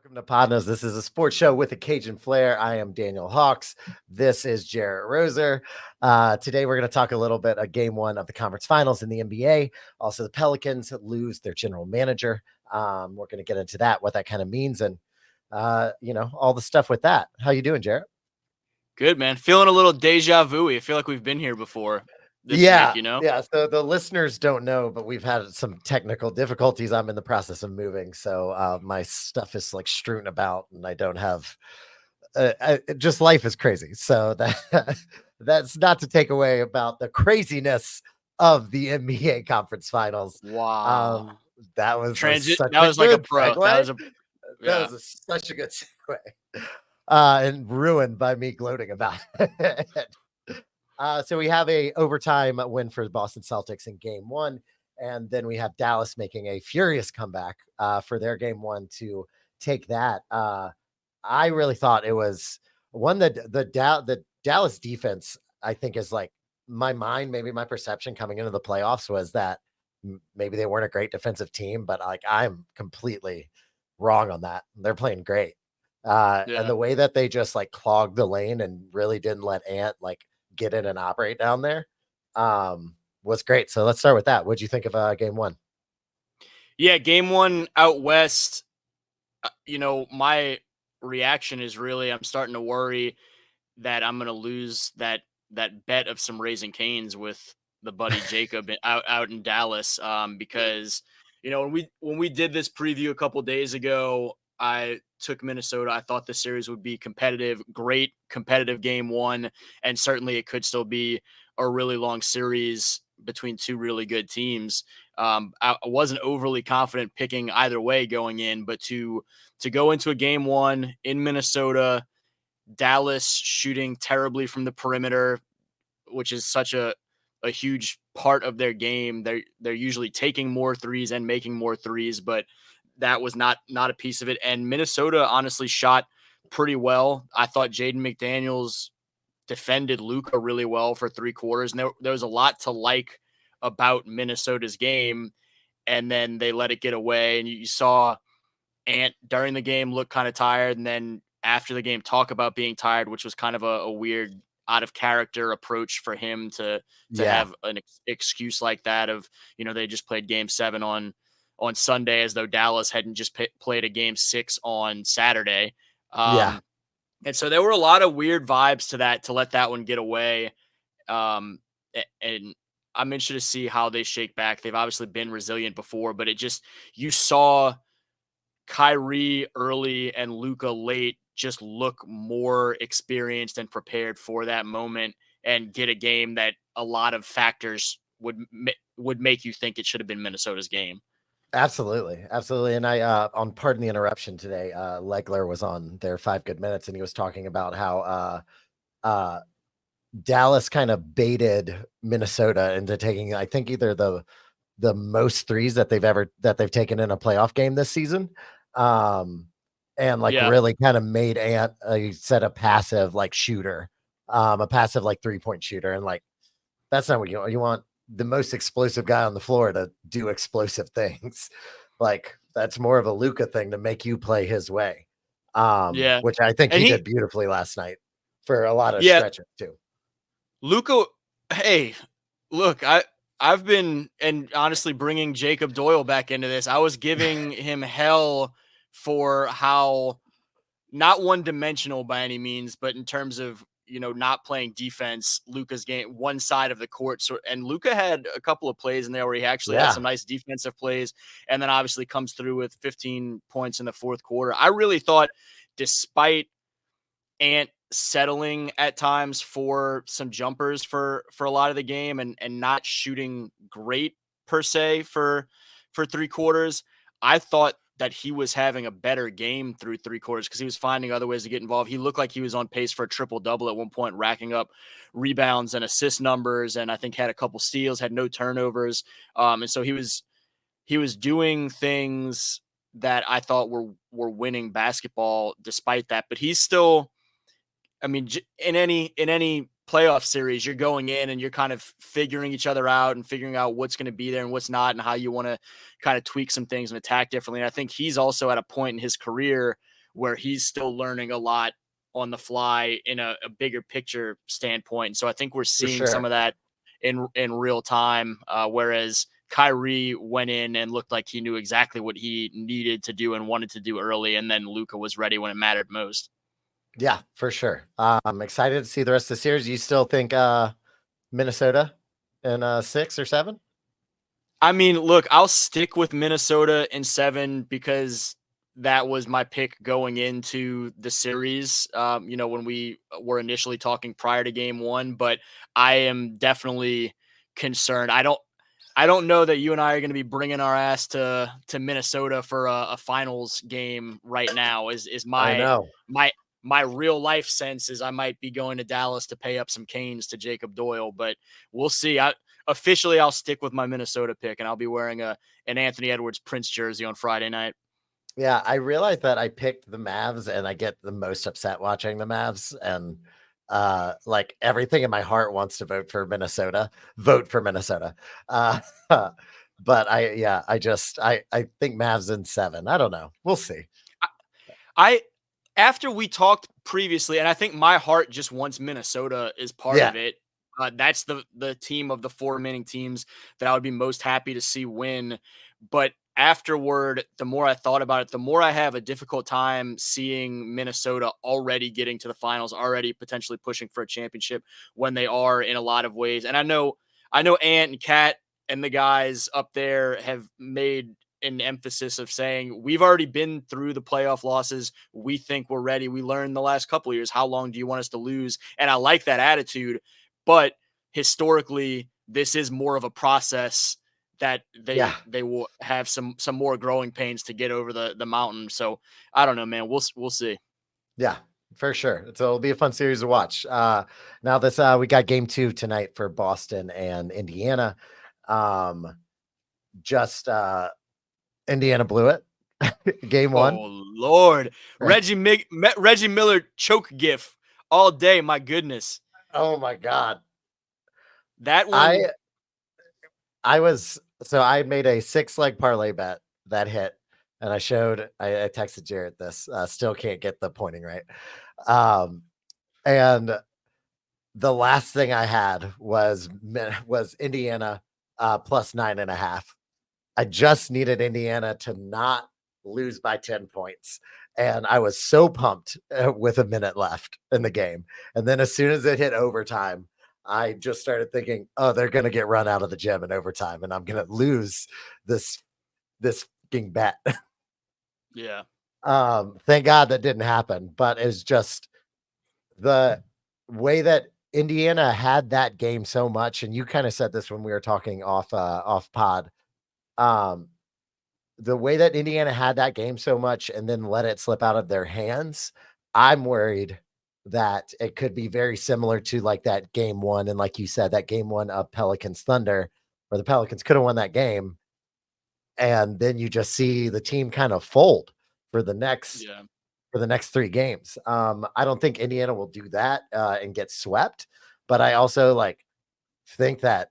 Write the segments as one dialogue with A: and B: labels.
A: Welcome to PODnas. This is a sports show with a Cajun flair. I am Daniel Hawks. This is Jarrett Roser. Today, we're going to talk a little bit of game one of the conference finals in the NBA. Also, the Pelicans lose their general manager. We're going to get into that, what that kind of means, and all the stuff with that. How you doing, Jarrett?
B: Good, man. Feeling a little deja vu. I feel like we've been here before this
A: Yeah,
B: week, you know?
A: yeah. So the listeners don't know, but we've had some technical difficulties. I'm in the process of moving, so my stuff is like strewn about, and I don't have. Just life is crazy. So that's not to take away about the craziness of the NBA conference finals.
B: Wow.
A: Um, that was such
B: That
A: a
B: was like a
A: good
B: pro.
A: segue. That
B: Yeah.
A: was such a good segue. And ruined by me gloating about it. So we have a overtime win for the Boston Celtics in game one. And then we have Dallas making a furious comeback for their game one to take that. I really thought it was one that the Dallas defense, I think, is like maybe my perception coming into the playoffs was that maybe they weren't a great defensive team, but like I'm completely wrong on that. They're playing great. And
B: Yeah.
A: the way that they just like clogged the lane and really didn't let Ant like get in and operate down there was great. So let's start with that. What'd you think of game one?
B: Yeah, game one out west, my reaction is really I'm starting to worry that I'm going to lose that bet of some Raising Canes with the buddy Jacob out in Dallas because when we did this preview a couple days ago, I took Minnesota. I thought the series would be competitive, great competitive game one, and certainly it could still be a really long series between two really good teams. I wasn't overly confident picking either way going in, but to go into a game one in Minnesota, Dallas shooting terribly from the perimeter, which is such a huge part of their game. They're usually taking more threes and making more threes, but that was not a piece of it. And Minnesota honestly shot pretty well. I thought Jaden McDaniels defended Luka really well for three quarters, and there was a lot to like about Minnesota's game. And then they let it get away, and you saw Ant during the game look kind of tired, and then after the game talk about being tired, which was kind of a weird out of character approach for him to
A: Yeah.
B: have an excuse like that of, they just played game 7 on Sunday as though Dallas hadn't just played a game 6 on Saturday.
A: Yeah.
B: And so there were a lot of weird vibes to that, to let that one get away. And I'm interested to see how they shake back. They've obviously been resilient before, but you saw Kyrie early and Luka late just look more experienced and prepared for that moment and get a game that a lot of factors would make you think it should have been Minnesota's game.
A: Absolutely. Absolutely. And on Pardon the Interruption today, Legler was on their 5 Good Minutes and he was talking about how Dallas kind of baited Minnesota into taking, I think, either the most threes that they've taken in a playoff game this season. And like really kind of made Ant a passive like shooter, a passive like 3-point shooter. And like, that's not what you want. You want the most explosive guy on the floor to do explosive things. Like that's more of a Luka thing to make you play his way. Which I think he did beautifully last night for a lot of stretches too.
B: Luka, hey, look, I've been, and honestly bringing Jacob Doyle back into this, I was giving him hell for how not one-dimensional by any means, but in terms of, not playing defense, Luka's game, one side of the court. So, and Luka had a couple of plays in there where he actually had some nice defensive plays, and then obviously comes through with 15 points in the fourth quarter. I really thought, despite Ant settling at times for some jumpers for a lot of the game and not shooting great per se for three quarters, I thought that he was having a better game through three quarters because he was finding other ways to get involved. He looked like he was on pace for a triple-double at one point, racking up rebounds and assist numbers, and I think had a couple steals, had no turnovers. And so he was doing things that I thought were winning basketball despite that. But he's still, I mean, in any playoff series, you're going in and you're kind of figuring each other out and figuring out what's going to be there and what's not and how you want to kind of tweak some things and attack differently. And I think he's also at a point in his career where he's still learning a lot on the fly in a bigger picture standpoint. So I think we're
A: For
B: seeing some
A: sure.
B: of that in real time, whereas Kyrie went in and looked like he knew exactly what he needed to do and wanted to do early, and then Luka was ready when it mattered most.
A: Yeah, for sure. I'm excited to see the rest of the series. You still think Minnesota in 6 or 7?
B: I mean, look, I'll stick with Minnesota in 7 because that was my pick going into the series. When we were initially talking prior to game 1, but I am definitely concerned. I don't know that you and I are going to be bringing our ass to Minnesota for a finals game right now. Is
A: I know.
B: my real life sense is I might be going to Dallas to pay up some canes to Jacob Doyle, but we'll see. Officially, I'll stick with my Minnesota pick, and I'll be wearing an Anthony Edwards Prince jersey on Friday night.
A: Yeah, I realized that I picked the Mavs and I get the most upset watching the Mavs, and like everything in my heart wants to vote for Minnesota. Vote for Minnesota. Uh but I think Mavs in 7. I don't know. We'll see.
B: I After we talked previously, and I think my heart just wants Minnesota is part
A: Yeah.
B: of it. That's the team of the 4 remaining teams that I would be most happy to see win. But afterward, the more I thought about it, the more I have a difficult time seeing Minnesota already getting to the finals, already potentially pushing for a championship when they are in a lot of ways. And I know Ant and Kat and the guys up there have made an emphasis of saying we've already been through the playoff losses. We think we're ready. We learned the last couple of years. How long do you want us to lose? And I like that attitude, but historically, this is more of a process that
A: Yeah.
B: they will have some more growing pains to get over the mountain. So I don't know, man. We'll see.
A: Yeah, for sure. So it'll be a fun series to watch. Now this we got game 2 tonight for Boston and Indiana. Um just Indiana blew it. Game 1.
B: Oh Lord, Reggie Miller choke gif all day. My goodness,
A: Oh my god.
B: that one.
A: I I made a 6-leg parlay bet that hit, and I texted Jarrett this. Still can't get the pointing right. Um and the last thing I had was Indiana plus 9.5. I just needed Indiana to not lose by 10 points. And I was so pumped with a minute left in the game. And then as soon as it hit overtime, I just started thinking, oh, they're going to get run out of the gym in overtime and I'm going to lose this, this fucking bet.
B: Yeah.
A: Thank God that didn't happen, but it's just the way that Indiana had that game so much. And you kind of said this when we were talking off pod. Um, the way that Indiana had that game so much and then let it slip out of their hands, I'm worried that it could be very similar to like that game 1. And like you said, that game 1 of Pelicans Thunder, where the Pelicans could have won that game. And then you just see the team kind of fold for the next
B: Yeah.
A: 3 games. I don't think Indiana will do that and get swept, but I also like think that,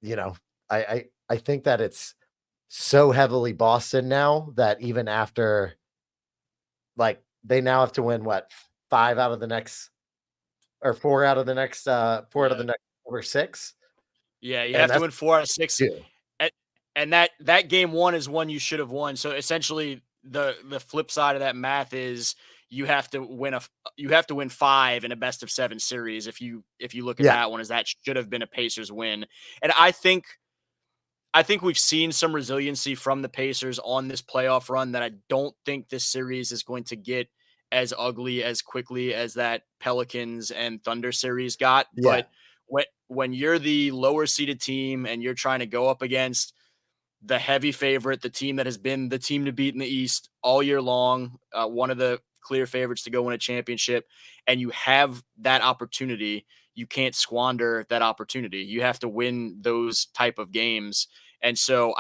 A: you know, I think that it's so heavily Boston now that even after like they now have to win what 5 out of the next or 4 out of the next 4 out of the
B: Yeah.
A: next over 6,
B: Yeah, you
A: and
B: have to
A: that's
B: win 4 out of 6,
A: due.
B: and that game 1 is one you should have won. So essentially, the flip side of that math is you have to win 5 in a best of 7 series if you look at
A: Yeah,
B: that one as that should have been a Pacers win. And I think we've seen some resiliency from the Pacers on this playoff run that I don't think this series is going to get as ugly as quickly as that Pelicans and Thunder series got.
A: yeah,
B: But when you're the lower seeded team and you're trying to go up against the heavy favorite, the team that has been the team to beat in the East all year long, one of the clear favorites to go win a championship, and you have that opportunity, you can't squander that opportunity. You have to win those type of games. And so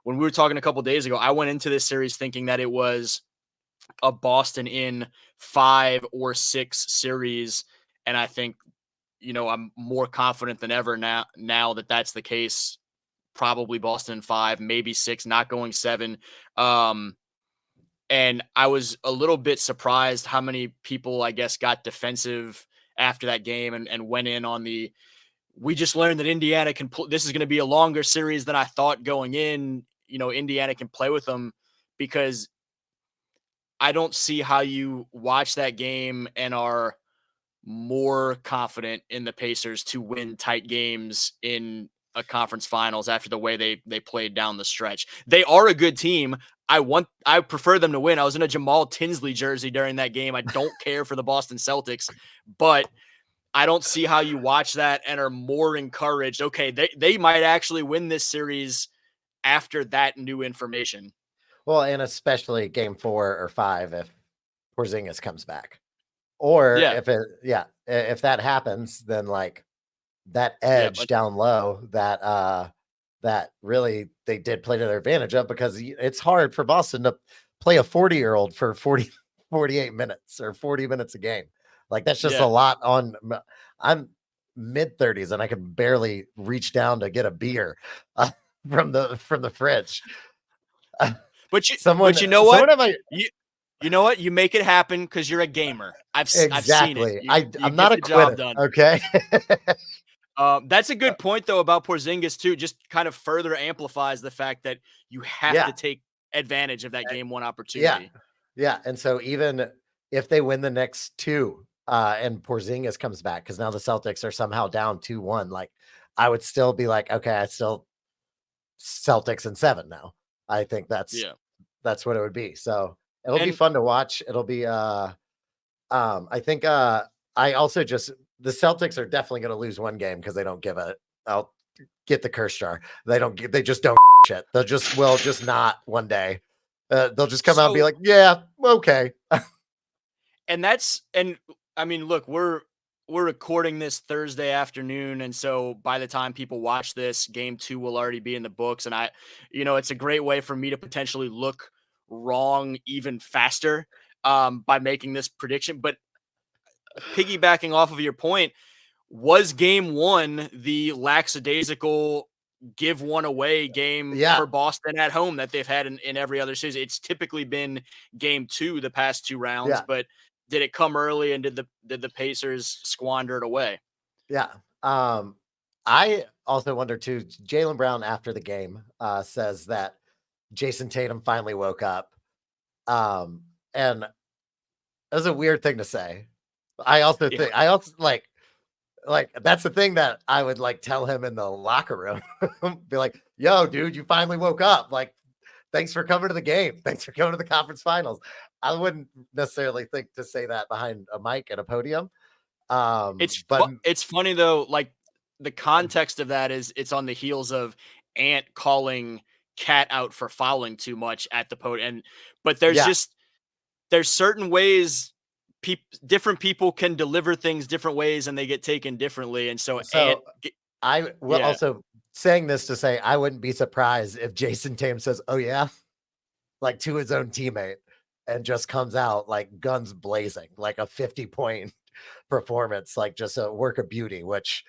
B: when we were talking a couple days ago, I went into this series thinking that it was a Boston in 5 or 6 series. And I think, I'm more confident than ever now that that's the case. Probably Boston in 5, maybe 6, not going 7. And I was a little bit surprised how many people, I guess, got defensive after that game and went in on the, we just learned that Indiana can this is going to be a longer series than I thought going in. Indiana can play with them, because I don't see how you watch that game and are more confident in the Pacers to win tight games in a conference finals after the way they played down the stretch. They are a good team. I prefer them to win. I was in a Jamal Tinsley jersey during that game. I don't care for the Boston Celtics, but I don't see how you watch that and are more encouraged. Okay, they might actually win this series after that new information.
A: Well, and especially game 4 or 5 if Porzingis comes back. Or
B: Yeah.
A: if that happens, then like that edge down low that really they did play to their advantage of, because it's hard for Boston to play a 40-year-old for 48 minutes or 40 minutes a game. Like that's just a lot on. I'm mid-30s and I can barely reach down to get a beer from the fridge.
B: But you know what? You know what? You make it happen because you're a gamer. I've seen it.
A: I'm not a quitter. Okay.
B: That's a good point though about Porzingis too. Just kind of further amplifies the fact that you have to take advantage of that game 1 opportunity.
A: Yeah. And so even if they win the next 2 and Porzingis comes back, because now the Celtics are somehow down 2-1, like I would still be like, okay, I still Celtics in 7 now. I think that's what it would be. So it'll be fun to watch. It'll be I think I also just, the Celtics are definitely going to lose one game because they don't give I'll get the curse jar. They just don't shit. Will just not one day. They'll just come out and be like, yeah, okay.
B: And I mean, look, we're recording this Thursday afternoon. And so by the time people watch this, game 2 will already be in the books. And it's a great way for me to potentially look wrong even faster by making this prediction. But piggybacking off of your point, was game 1 the lackadaisical give one away game for Boston at home that they've had in every other series? It's typically been game 2 the past 2 rounds, but did it come early and did the Pacers squander it away?
A: Yeah. I also wonder too, Jaylen Brown after the game says that Jason Tatum finally woke up. And it was a weird thing to say. I also think like that's the thing that I would like tell him in the locker room. Be like, yo, dude, you finally woke up. Like, thanks for coming to the game. Thanks for coming to the conference finals. I wouldn't necessarily think to say that behind a mic at a podium.
B: It's funny though, like the context of that is it's on the heels of Ant calling Cat out for fouling too much at the podium. But there's certain ways different people can deliver things different ways and they get taken differently. And so
A: I will also saying this to say I wouldn't be surprised if Jason Tatum says, oh yeah, like to his own teammate, and just comes out like guns blazing, like a 50-point performance, like just a work of beauty, which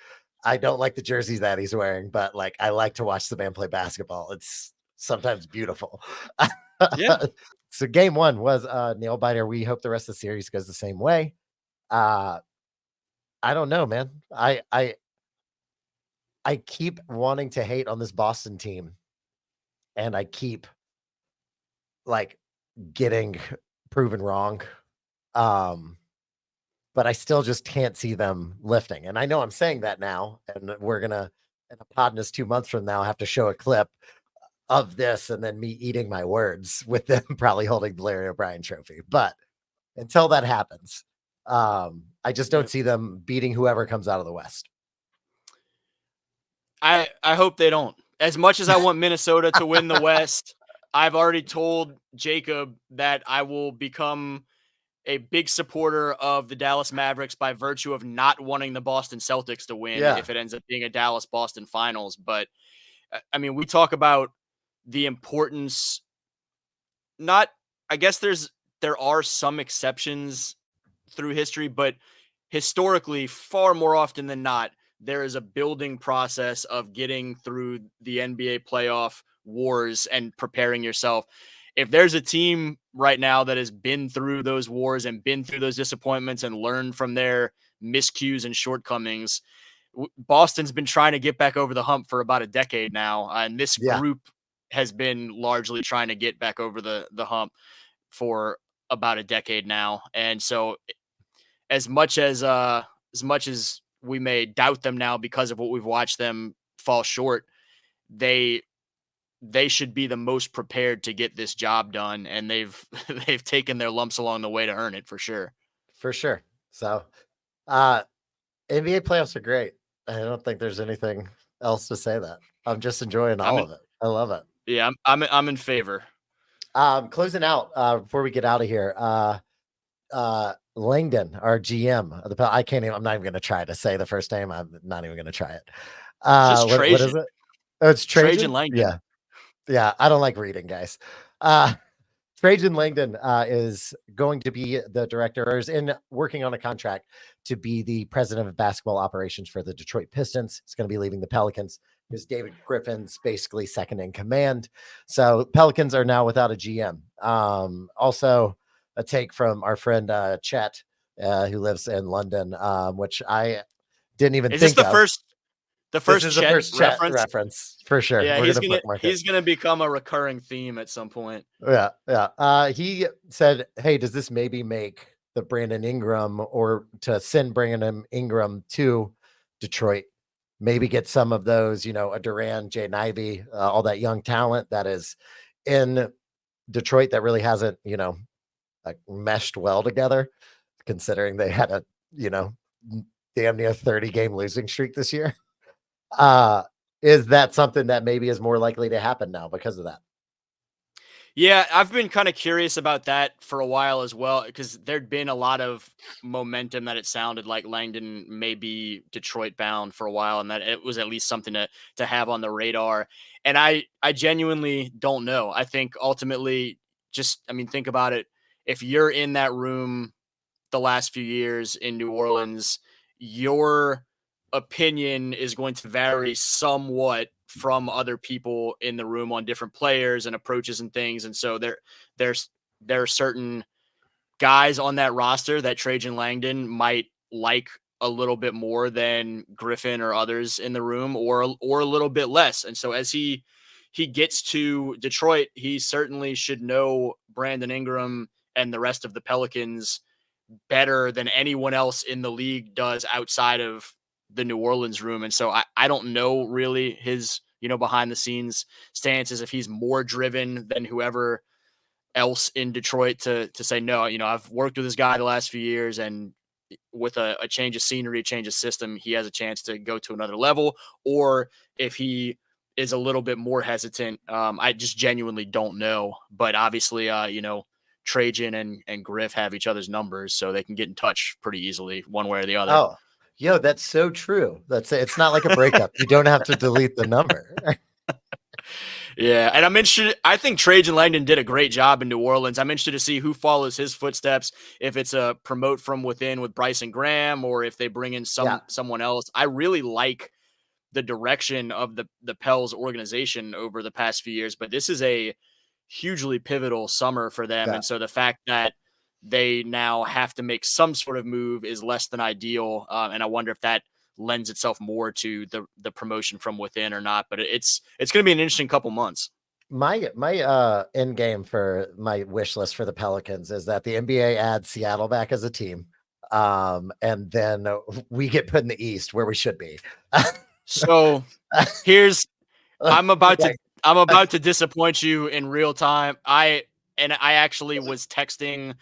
A: I don't like the jerseys that he's wearing, but like I like to watch the man play basketball. It's sometimes beautiful. So game 1 was a nail biter. We hope the rest of the series goes the same way. I don't know, man. I keep wanting to hate on this Boston team, and I keep like getting proven wrong. But I still just can't see them lifting. And I know I'm saying that now, and we're gonna in a PODnas 2 months from now have to show a clip of this and then me eating my words with them probably holding the Larry O'Brien trophy. But until that happens, I just don't see them beating whoever comes out of the West.
B: I hope they don't. As much as I want Minnesota to win the West, I've already told Jacob that I will become a big supporter of the Dallas Mavericks by virtue of not wanting the Boston Celtics to win if it ends up being a Dallas-Boston finals. But I mean, we talk about the importance, I guess there are some exceptions through history, but historically, far more often than not, there is a building process of getting through the NBA playoff wars and preparing yourself. if there's a team right now that has been through those wars and been through those disappointments and learned from their miscues and shortcomings, Boston's been trying to get back over the hump for about a decade now. And this
A: Yeah,
B: group has been largely trying to get back over the hump for about a decade now. And so as much as we may doubt them now because of what we've watched them fall short, they they should be the most prepared to get this job done, and they've they've taken their lumps along the way to earn it for sure.
A: for sure. So, uh, NBA playoffs are great. I don't think there's anything else to say that. I'm just enjoying
B: I'm
A: all
B: in,
A: of it. I love it.
B: yeah, I'm in favor.
A: Closing out before we get out of here. Langdon, our GM of the I can't even. I'm not even going to try to say the first name. I'm not even going to try it.
B: Just
A: What is
B: Trajan
A: it? Oh, it's
B: Trajan
A: Trajan.
B: Langdon.
A: Yeah, yeah. I don't like reading, guys. Uh, Trajan Langdon is going to be the director, or is in working on a contract to be the president of basketball operations for the Detroit Pistons. He's going to be leaving the Pelicans because David Griffin's basically second in command. So Pelicans are now without a GM. Also, a take from our friend Chet, who lives in London, which I didn't even
B: Is this
A: think of.
B: the
A: This
B: first
A: is the
B: Chet
A: first Chet
B: reference?
A: reference for sure.
B: Yeah,
A: We're gonna bookmark it.
B: he's gonna become a recurring theme at some point.
A: Yeah, yeah. He said, "Hey, does this maybe make the Brandon Ingram or to send Brandon Ingram to Detroit? Maybe get some of those, a Duran, Jaden Ivey, all that young talent that is in Detroit that really hasn't, like meshed well together, considering they had a, you know, damn near 30 game losing streak this year. Uh, is that something that maybe is more likely to happen now because of that?
B: Yeah, I've been kind of curious about that for a while as well, because there'd been a lot of momentum that it sounded like Langdon may be Detroit bound for a while, and that it was at least something to have on the radar. And I genuinely don't know. I think ultimately, I mean, think about it. If you're in that room the last few years in New Orleans, your opinion is going to vary somewhat from other people in the room on different players and approaches and things. And so there's there are certain guys on that roster that Trajan Langdon might like a little bit more than Griffin or others in the room, or a little bit less. And so as he gets to Detroit, he certainly should know Brandon Ingram and the rest of the Pelicans better than anyone else in the league does outside of the New Orleans room. And so I don't know really his, behind the scenes stances, if he's more driven than whoever else in Detroit to say, no, I've worked with this guy the last few years, and with a change of scenery, a change of system, he has a chance to go to another level, or if he is a little bit more hesitant. I just genuinely don't know. But obviously, Trajan and Griff have each other's numbers, so they can get in touch pretty easily one way or the other.
A: Oh, yo, that's so true. It's not like a breakup. You don't have to delete the number.
B: Yeah, and I'm interested. I think Trajan Langdon did a great job in New Orleans. I'm interested to see who follows his footsteps. If it's a promote from within with Bryson Graham, or if they bring in
A: Yeah,
B: someone else. I really like the direction of the Pels organization over the past few years, but this is a hugely pivotal summer for them.
A: yeah.
B: And so the fact that they now have to make some sort of move is less than ideal. And I wonder if that lends itself more to the promotion from within or not. But it's going to be an interesting couple months.
A: My end game for my wish list for the Pelicans is that the NBA adds Seattle back as a team. And then we get put in the East where we should be.
B: So here's I'm about
A: Yeah,
B: to I'm about to disappoint you in real time. I actually was texting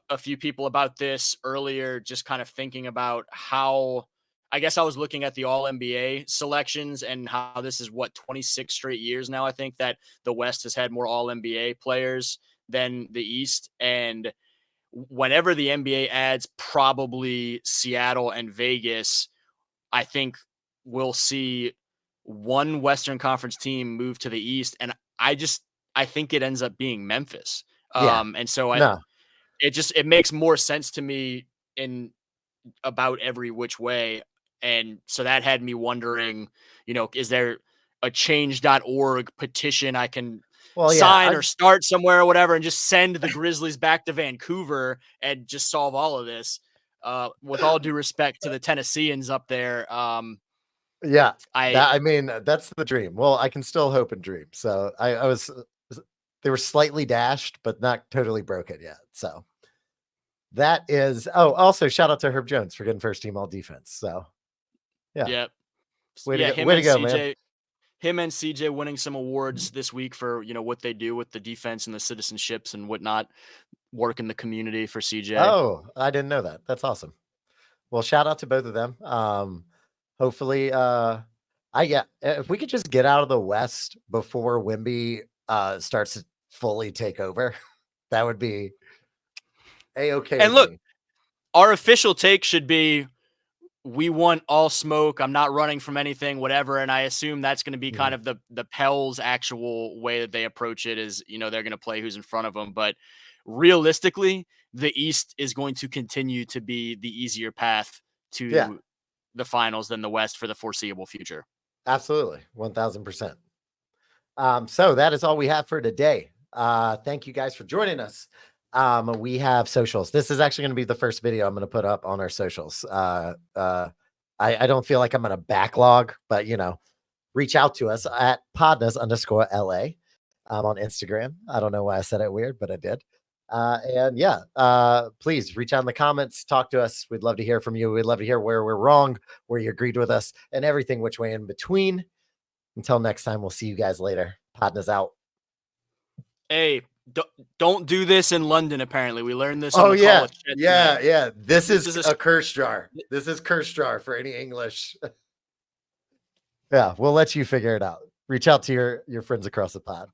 B: a few people about this earlier, just kind of thinking about how I guess I was looking at the All NBA selections and how this is what 26 straight years now. I think that the West has had more All NBA players than the East. And whenever the NBA adds probably Seattle and Vegas, I think we'll see one Western Conference team move to the East. And I think it ends up being Memphis.
A: yeah.
B: And so
A: No,
B: it makes more sense to me in about every which way. And so that had me wondering, is there a change.org petition I can sign or start somewhere or whatever and just send the Grizzlies back to Vancouver and just solve all of this. With all due respect to the Tennesseans up there.
A: Yeah, I mean, that's the dream. Well, I can still hope and dream. So they were slightly dashed, but not totally broken yet. So that is, also shout out to Herb Jones for getting first team all defense. So yeah.
B: Yep.
A: Way to go, man.
B: Him and CJ winning some awards this week for, what they do with the defense and the citizenships and whatnot, work in the community for CJ.
A: Oh, I didn't know that. That's awesome. Well, shout out to both of them. Hopefully, if we could just get out of the West before Wemby starts to fully take over, that would be A-okay.
B: And look, our official take should be, we want all smoke. I'm not running from anything, whatever. And I assume that's going to be kind of the Pels actual way that they approach it is, they're going to play who's in front of them. But realistically, the East is going to continue to be the easier path to the finals than the West for the foreseeable future.
A: Absolutely. 1000%. So that is all we have for today. Thank you guys for joining us. We have socials. This is actually going to be the first video I'm going to put up on our socials. I don't feel like I'm going to backlog, but reach out to us at PODnas_LA on Instagram. I don't know why I said it weird, but I did. Please reach out in the comments, talk to us. We'd love to hear from you. We'd love to hear where we're wrong, where you agreed with us, and everything which way in between. Until next time, we'll see you guys later. PODnas out.
B: Hey, don't do this in London. Apparently, we learned this.
A: Oh yeah. This is a curse jar. This is curse jar for any English. Yeah, we'll let you figure it out. Reach out to your friends across the pod.